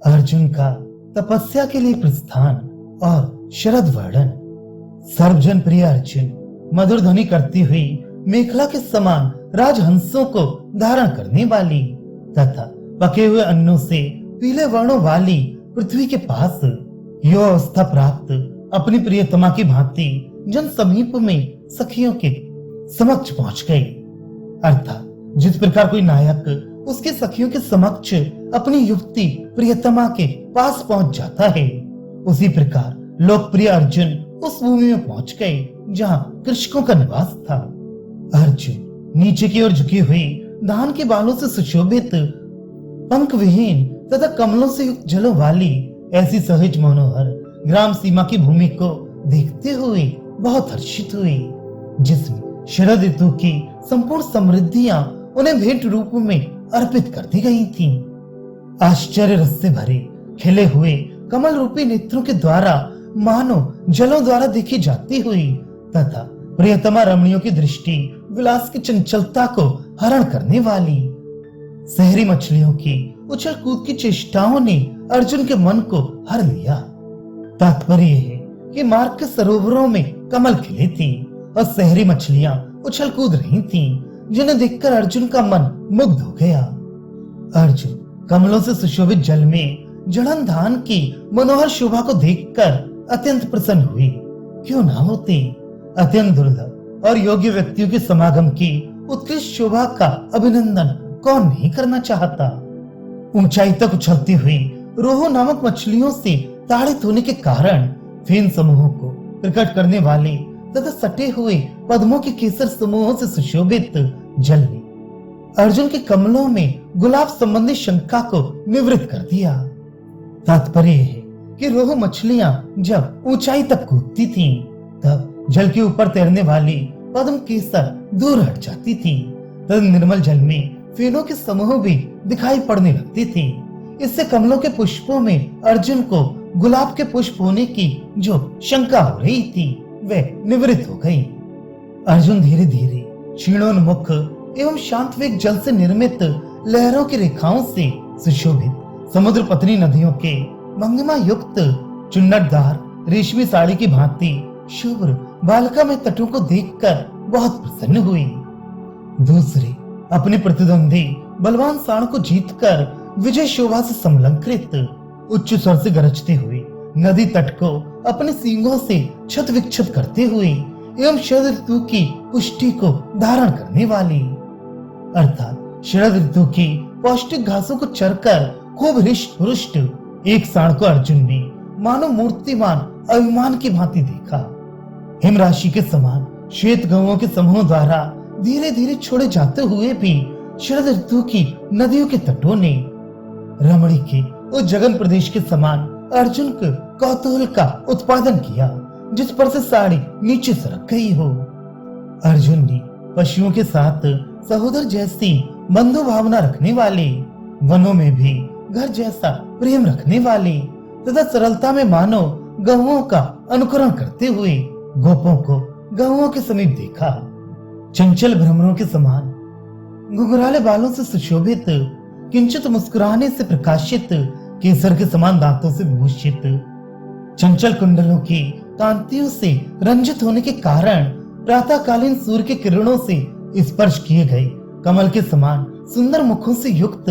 अर्जुन का तपस्या के लिए प्रस्थान और शरद वर्णन। सर्वजन प्रिय अर्जुन मधुर ध्वनि करती हुई मेखला के समान राजहंसों को धारण करने वाली तथा पके हुए अन्नों से पीले वर्णों वाली पृथ्वी के पास यो अवस्था प्राप्त अपनी प्रियतमा की भांति जन समीप में सखियों के समक्ष पहुंच गई। अर्थात जिस प्रकार कोई नायक उसके सखियों के समक्ष अपनी युवती प्रियतमा के पास पहुंच जाता है, उसी प्रकार लोकप्रिय अर्जुन उस भूमि में पहुंच गए जहां कृषकों का निवास था। अर्जुन नीचे की ओर झुकी हुई धान के बालों से सुशोभित पंख विहीन तथा कमलों से युक्त जलों वाली ऐसी सहज मनोहर ग्राम सीमा की भूमि को देखते हुए बहुत हर्षित हुए, जिसमें शरद ऋतु की संपूर्ण समृद्धियां उन्हें भेंट रूप में अर्पित कर दी गई थीं। आश्चर्य रस से भरे खिले हुए कमल रूपी नेत्रों के द्वारा मानो जलों द्वारा देखी जाती हुई तथा प्रियतमा रमणियों की दृष्टि विलास की चंचलता को हरण करने वाली शहरी मछलियों की उछल कूद की चेष्टाओं ने अर्जुन के मन को हर लिया। तात्पर्य है कि मार्ग के सरोवरों में कमल खिले थे और शहरी मछलियां उछल कूद रही थीं, जिन्हें देखकर अर्जुन का मन मुग्ध हो गया। अर्जुन कमलों से सुशोभित जल में जड़न धान की मनोहर शोभा को देखकर अत्यंत प्रसन्न हुए। क्यों ना होते, अत्यंत दुर्लभ और योग्य व्यक्तियों के समागम की उत्कृष्ट शोभा का अभिनंदन कौन नहीं करना चाहता। ऊंचाई तक उछलती हुई रोहू नामक मछलियों से ताड़ित होने के कारण फेन समूहों को प्रकट करने वाले तथा सटे हुए पद्मों के केसर समूहों से सुशोभित जल ने अर्जुन के कमलों में गुलाब संबंधी शंका को निवृत्त कर दिया। तात्पर्य है कि रोहू मछलियां जब ऊंचाई तक कूदती थीं, तब जल के ऊपर तैरने वाली पद्म केसर दूर हट जाती थी तथा निर्मल जल में फेनों के समूह भी दिखाई पड़ने लगते थे। इससे कमलों के पुष्पों में अर्जुन को गुलाब के पुष्प होने की जो शंका हो रही थी वह निवृत्त हो गई। अर्जुन धीरे धीरे क्षीणोन्मुख एवं शांत वेग जल से निर्मित लहरों की रेखाओं से सुशोभित समुद्र पत्नी नदियों के मंगिमा युक्त चुन्नटदार रेशमी साड़ी की भांति शुभ्र बालिका में तटों को देखकर बहुत प्रसन्न हुई। दूसरे अपने प्रतिद्वंदी बलवान सांड को जीतकर विजय शोभा से समलंकृत उच्च स्वर से गरजते हुए नदी तट को अपने सींगों से छत विक्षत करते हुए एवं शरद ऋतु की पुष्टि को धारण करने वाली अर्थात शरद ऋतु की पौष्टिक घासों को चरकर खूब हृष्ट पुरुष्ट एक सांड को अर्जुन ने मानो मूर्तिमान अभिमान की भांति देखा। हिम राशि के समान श्वेत गौओं के समूह द्वारा धीरे धीरे छोड़े जाते हुए भी शरद ऋतु की नदियों के तटों ने रमणी के उस जगन प्रदेश के समान अर्जुन के कौतूहल का उत्पादन किया, जिस पर से साड़ी नीचे सरक गई हो। अर्जुन ने पशुओं के साथ सहोदर जैसी बंधु भावना रखने वाले, वनों में भी घर जैसा प्रेम रखने वाले तथा सरलता में मानो गहुओं का अनुकरण करते हुए गोपों को गहुओं के समीप देखा। चंचल भ्रमरों के समान घुंघराले बालों से सुशोभित किंचित मुस्कुराने से प्रकाशित केसर के समान दांतों से विभूषित चंचल कुंडलों की कांतियों से रंजित होने के कारण प्रातःकालीन सूर्य के किरणों से स्पर्श किए गए कमल के समान सुंदर मुखों से युक्त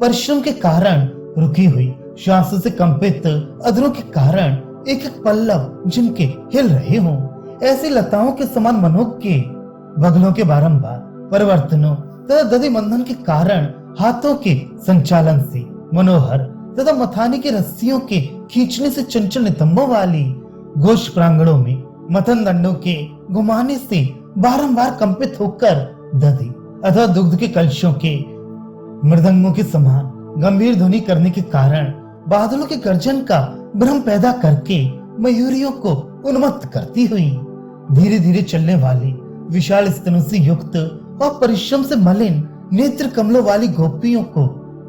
परिश्रम के कारण रुकी हुई श्वासों से कंपित अधरों के कारण एक एक पल्लव जिनके हिल रहे हों, ऐसी लताओं के समान मनोक के बगलों के बारंबार परिवर्तनों तथा दधि मंथन के कारण हाथों के संचालन से मनोहर तथा मथानी के रस्सियों के खींचने से चंचल नितंबों वाली गोश्त प्रांगणों में मथन दंडों के घुमाने से बारंबार कंपित होकर दधि अथवा दुग्ध के कलशों के मृदंगों के समान गंभीर ध्वनि करने के कारण बादलों के गर्जन का भ्रम पैदा करके मयूरियों को उन्मत्त करती हुई धीरे धीरे चलने वाली विशाल स्तनों से युक्त और परिश्रम से मलिन नेत्र कमलों वाली गोपियों को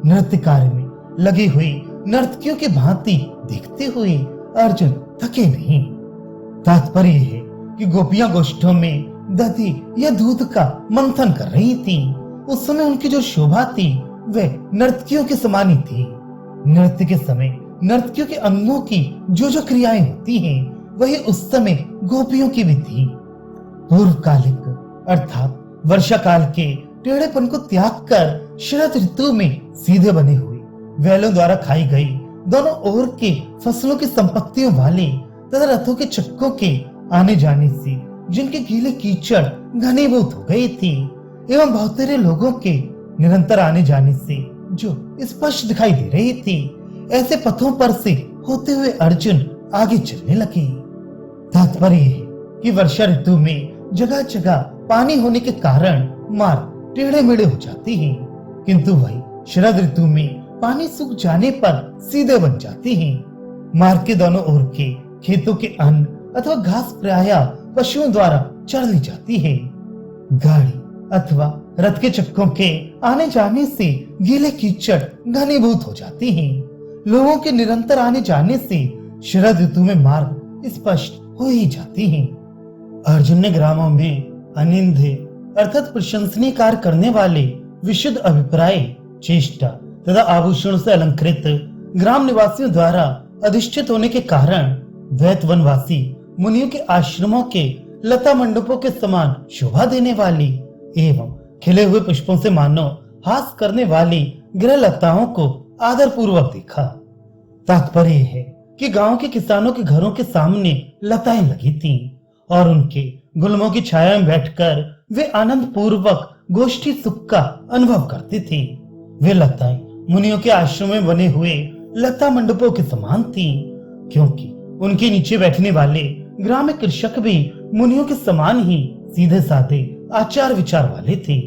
नृत्य कार्य में लगी हुई नर्तकियों की भांति देखते हुए अर्जुन थके नहीं। तात्पर्य है कि गोपियां गोष्ठों में दधि या दूध का मंथन कर रही थीं। उस समय उनकी जो शोभा थी वह नर्तकियों के समान ही थी। नृत्य के समय नर्तकियों के अंगों की जो जो क्रियाएं होती हैं, वही उस समय गोपियों की भी थी। पूर्वकालिक अर्थात वर्षा काल के टेढ़ेपन को त्याग कर शरद ऋतु में सीधे बने हुए, बैलों द्वारा खाई गई दोनों ओर के फसलों की संपत्तियों वाले तथा रथों के चक्कों के आने जाने से जिनके गीले कीचड़ घनीभूत हो गई थी, एवं बहुतेरे लोगों के निरंतर आने जाने से जो स्पष्ट दिखाई दे रही थी, ऐसे पथों पर से होते हुए अर्जुन आगे चलने लगे। तात्पर्य है कि वर्षा ऋतु में जगह जगह पानी होने के कारण मार्ग टेढ़े मेढ़े हो जाते हैं, किंतु वही शरद ऋतु में पानी सूख जाने पर सीधे बन जाते हैं। मार्ग के दोनों ओर के खेतों के अन्न अथवा घास प्रायः पशुओं द्वारा चढ़ ली जाती है। गाड़ी अथवा रथ के चक्कों के आने जाने से गीले कीचड़ घनीभूत हो जाते हैं। लोगों के निरंतर आने जाने से शरद ऋतु में मार्ग स्पष्ट हो ही जाते हैं। अर्जुन ने ग्रामों में अनिंदे अर्थात प्रशंसनीय कार्य करने वाले विशुद्ध अभिप्राय, चेष्टा तथा आभूषणों से अलंकृत ग्राम निवासियों द्वारा अधिष्ठित होने के कारण वैत वनवासी मुनियों के आश्रमों के लता मंडपों के समान शोभा देने वाली एवं खिले हुए पुष्पों से मानो हास करने वाली गृह लताओं को आदर पूर्वक देखा। तात्पर्य है कि गांव के किसानों के घरों के सामने लताएं लगी थीं और उनके गुलमों की छाया में बैठकर वे आनंद पूर्वक गोष्ठी सुख का अनुभव करते थे। वे लताएं मुनियों के आश्रम में बने हुए लता मंडपों के समान थीं, क्योंकि उनके नीचे बैठने वाले ग्रामीण कृषक भी मुनियों के समान ही सीधे साधे आचार विचार वाले थे।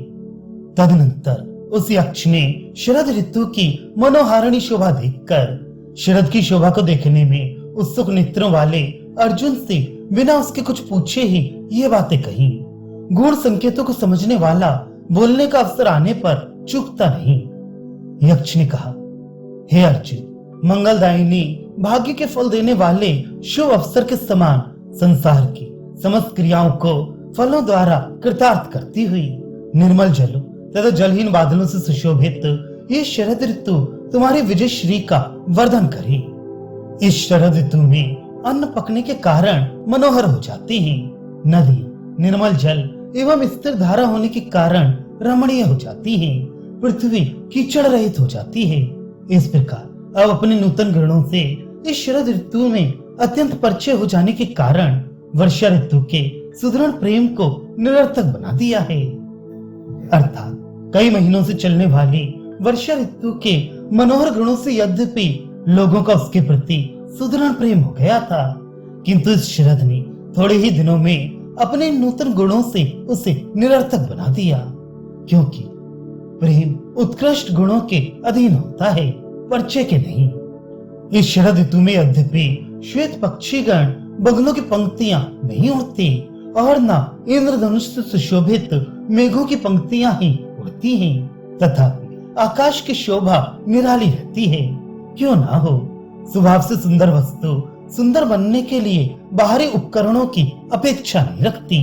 तदनंतर उस यक्ष ने शरद ऋतु की मनोहारिणी शोभा देखकर शरद की शोभा को देखने में उत्सुक नेत्रों वाले अर्जुन से बिना उसके कुछ पूछे ही ये बातें कही। गूढ़ संकेतों को समझने वाला बोलने का अवसर आने पर चूकता नहीं। यक्ष ने कहा, हे अर्जुन, मंगलदायिनी भाग्य के फल देने वाले शुभ अवसर के समान संसार की समस्त क्रियाओं को फलों द्वारा कृतार्थ करती हुई निर्मल जलों तथा जलहीन बादलों से सुशोभित ये शरद ऋतु तुम्हारी विजय श्री का वर्धन करे। इस शरद ऋतु में अन्न पकने के कारण मनोहर हो जाते हैं। नदी निर्मल जल एवं स्थिर धारा होने के कारण रमणीय हो जाती है। पृथ्वी कीचड़ रहित हो जाती है। इस प्रकार अब अपने नूतन गणों से इस शरद ऋतु में अत्यंत परिचय हो जाने के कारण वर्षा ऋतु के सुदृढ़ प्रेम को निरर्थक बना दिया है। अर्थात कई महीनों से चलने वाली वर्षा ऋतु के मनोहर गुणों से यद्यपि लोगों का उसके प्रति सुदृढ़ प्रेम हो गया था, किंतु इस शरद ने थोड़े ही दिनों में अपने नूतन गुणों से उसे निरर्थक बना दिया, क्योंकि प्रेम उत्कृष्ट गुणों के अधीन होता है, परिचय के नहीं। इस शरद ऋतु में यद्यपि श्वेत पक्षीगण बगलों की पंक्तियां नहीं उड़ती और न इंद्रधनुष से सुशोभित मेघों की पंक्तियां ही उड़ती हैं, तथापि आकाश की शोभा निराली रहती है। क्यों ना हो, स्वभाव से सुंदर वस्तु सुंदर बनने के लिए बाहरी उपकरणों की अपेक्षा नहीं रखती।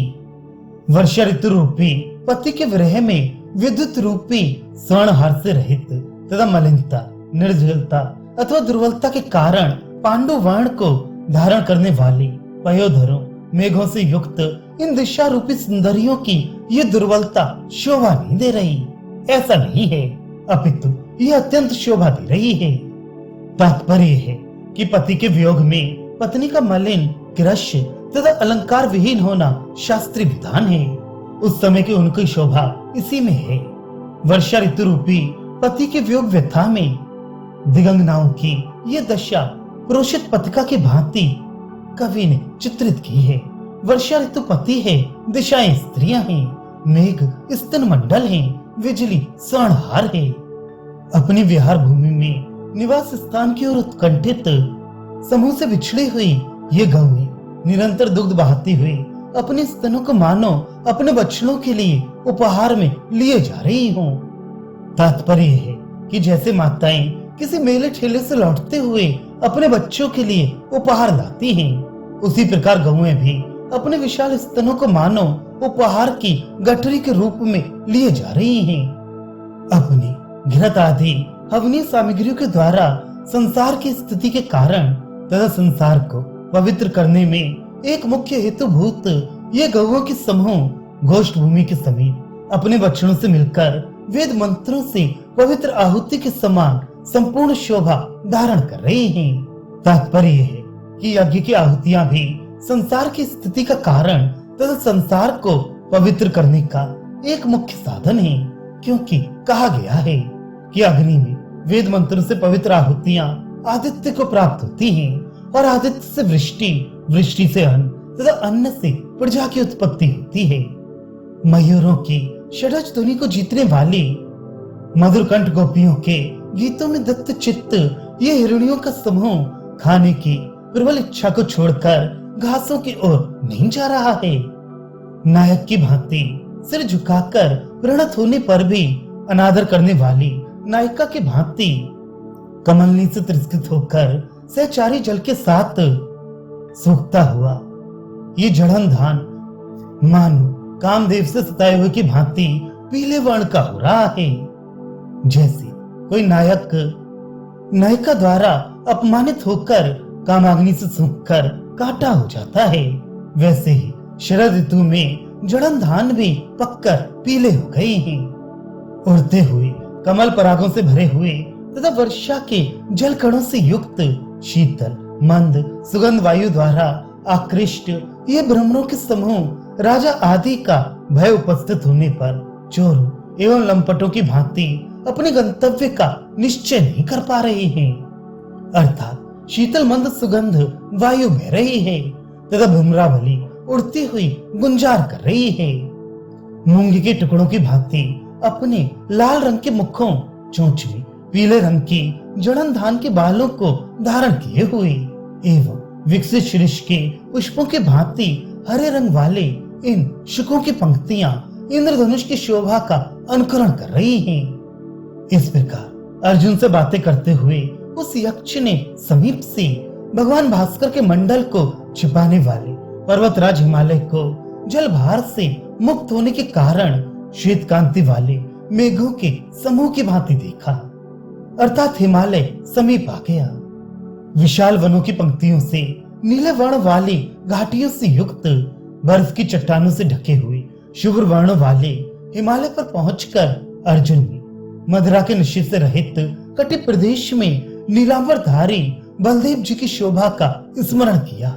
वर्षा ऋतु रूपी पति के विरह में विद्युत रूपी स्वर्णहार से रहित तथा मलिनता, निर्जलता अथवा दुर्बलता के कारण पांडु वर्ण को धारण करने वाली पयोधरों मेघों से युक्त इन दिशा रूपी सुंदरियों की ये दुर्बलता शोभा नहीं दे रही। ऐसा नहीं है, अपितु ये अत्यंत शोभा दे रही है। तात्पर्य है कि पति के वियोग में पत्नी का मलिन, कृष्य तथा अलंकार विहीन होना शास्त्रीय विधान है। उस समय की उनकी शोभा इसी में है। वर्षा ऋतु रूपी पति के वियोग व्यथा में दिगंगनाओं की ये दशा प्रोषित पथिका की भांति कवि ने चित्रित की है। वर्षा ऋतु पति है, दिशाएं स्त्रियां हैं, मेघ स्तन मंडल है, बिजली स्वर्णहार है। अपनी विहार भूमि में निवास स्थान की ओर उत्कंठित समूह से बिछड़ी हुई ये गौएं निरंतर दुग्ध बहाती हुई अपने स्तनों को मानो अपने बछड़ों के लिए उपहार में लिए जा रही हों। तात्पर्य है कि जैसे माताएं किसी मेले ठेले से लौटते हुए अपने बच्चों के लिए उपहार लाती हैं, उसी प्रकार गौएं भी अपने विशाल स्तनों को मानो उपहार की गठरी के रूप में लिए जा रही हैं। अपनी घृत आदि हवनीय सामग्रियों के द्वारा संसार की स्थिति के कारण तथा संसार को पवित्र करने में एक मुख्य हेतुभूत ये गौओं के समूह घोष भूमि के समीप अपने बच्चों से मिलकर वेद मंत्रों से पवित्र आहुति के समान संपूर्ण शोभा धारण कर रहे हैं। तात्पर्य है कि यज्ञ की आहुतियां भी संसार की स्थिति का कारण तथा संसार को पवित्र करने का एक मुख्य साधन है, क्योंकि कहा गया है कि अग्नि में वेद मंत्रों से पवित्र आहुतियां आदित्य को प्राप्त होती हैं और आदित्य से वृष्टि, वृष्टि से अन्न तथा अन्न से प्रजा की उत्पत्ति होती है। मयूरों की षड्ज ध्वनि को जीतने वाली मधुर कंठ गोपियों के गीतों में दत्त चित्त ये हिरणियों का समूह खाने की प्रबल इच्छा को छोड़कर घासों की ओर नहीं जा रहा है। नायक की भांति सिर झुकाकर प्रणत होने पर भी अनादर करने वाली नायिका की भांति कमलनी से तिरस्कृत होकर सहचारी जल के साथ सूखता हुआ ये जड़न धान मानो कामदेव से सताए हुए की भांति पीले वर्ण का हो रहा है। जैसे कोई नायक नायिका द्वारा अपमानित होकर कामाग्नि से सूखकर काटा हो जाता है, वैसे ही शरद ऋतु में जड़न धान भी पककर पीले हो गए हैं। उड़ते हुए कमल परागों से भरे हुए तथा वर्षा के जल कणों से युक्त शीतल मंद सुगंध वायु द्वारा आकृष्ट ये भ्रमरों के समूह राजा आदि का भय उपस्थित होने पर चोरों एवं लंपटों की भांति अपने गंतव्य का निश्चय नहीं कर पा रहे हैं। अर्थात शीतल मंद सुगंध वायु बह रही है तथा भ्रमरावली उड़ती हुई गुंजार कर रही है। मूंगी के टुकड़ों की भांति अपने लाल रंग के मुखों, चोंच में पीले रंग की जड़न धान के बालों को धारण किए हुए एवं विकसित शीर्ष के पुष्पों के भांति हरे रंग वाले इन शुकों की पंक्तियां इंद्रधनुष की शोभा का अनुकरण कर रही हैं। इस प्रकार अर्जुन से बातें करते हुए उस यक्ष ने समीप से भगवान भास्कर के मंडल को छिपाने वाले पर्वतराज हिमालय को जलभार से मुक्त होने के कारण श्वेत कांति वाले मेघों के समूह की भांति देखा, अर्थात हिमालय समीप आ गया। विशाल वनों की पंक्तियों से नीले वर्ण वाली घाटियों से युक्त बर्फ की चट्टानों से ढके हुए शुभ्र वर्ण वाले हिमालय पर पहुंचकर अर्जुन ने मदिरा के नशे से रहित कटि प्रदेश में नीलांबर धारी बलदेव जी की शोभा का स्मरण किया।